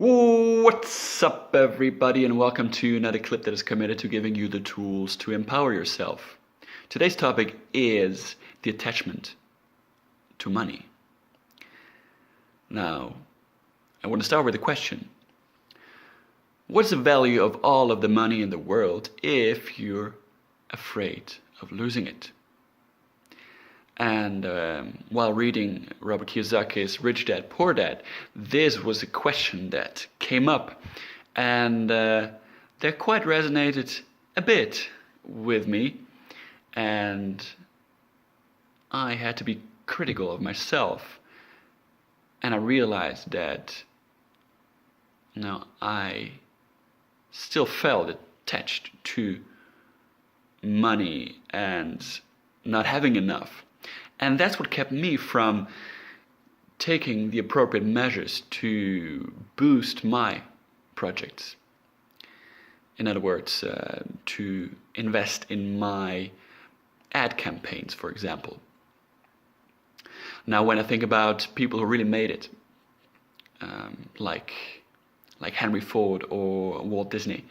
What's up, everybody, and welcome to another clip that is committed to giving you the tools to empower yourself. Today's topic is the attachment to money. Now, I want to start with a question. What's the value of all of the money in the world if you're afraid of losing it? And while reading Robert Kiyosaki's Rich Dad, Poor Dad, this was a question that came up. And that quite resonated a bit with me. And I had to be critical of myself. And I realized that I still felt attached to money and not having enough. And that's what kept me from taking the appropriate measures to boost my projects. In other words, to invest in my ad campaigns, for example. Now, when I think about people who really made it, like Henry Ford or Walt Disney,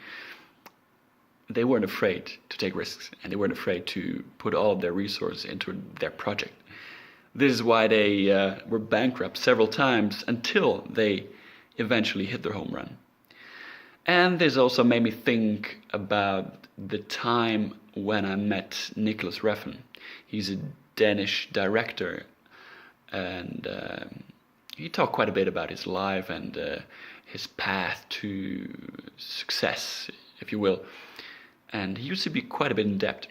they weren't afraid to take risks, and they weren't afraid to put all of their resources into their project. This is why they were bankrupt several times until they eventually hit their home run. And this also made me think about the time when I met Nicholas Refn. He's a Danish director, and he talked quite a bit about his life and his path to success, if you will. And he used to be quite a bit in debt.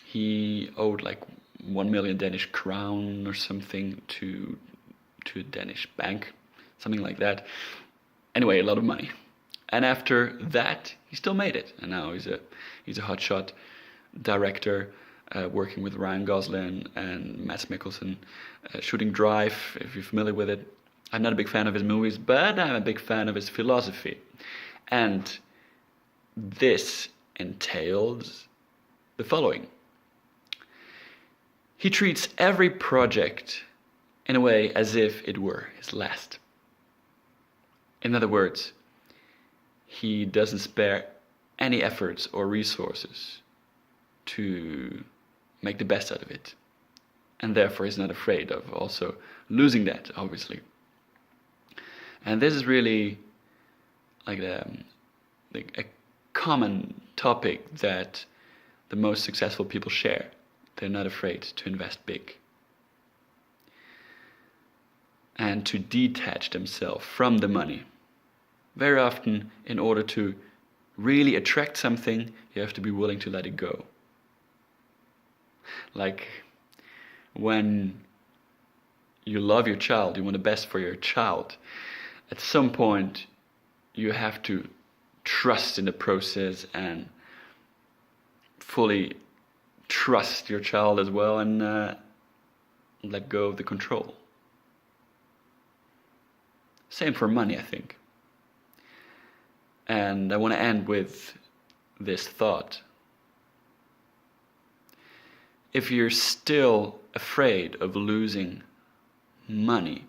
He owed like 1 million Danish crown or something to a Danish bank, something like that. Anyway, a lot of money. And after that, he still made it. And now he's a hotshot director, working with Ryan Gosling and Mads Mikkelsen, shooting Drive, if you're familiar with it. I'm not a big fan of his movies, but I'm a big fan of his philosophy. And this entails the following. He treats every project in a way as if it were his last. In other words, he doesn't spare any efforts or resources to make the best out of it. And therefore he's not afraid of also losing that, obviously. And this is really like a common topic that the most successful people share. They're not afraid to invest big and to detach themselves from the money. Very often, in order to really attract something, you have to be willing to let it go. Like when you love your child, you want the best for your child, at some point you have to trust in the process and fully trust your child as well, and let go of the control. Same for money, I think. And I want to end with this thought. If you're still afraid of losing money,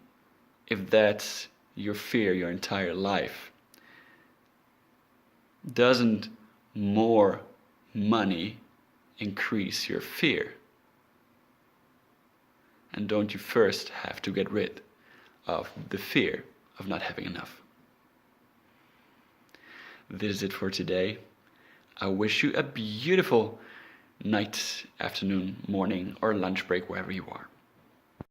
if that's your fear your entire life, doesn't more money increase your fear? And don't you first have to get rid of the fear of not having enough? This is it for today. I wish you a beautiful night, afternoon, morning, or lunch break, wherever you are.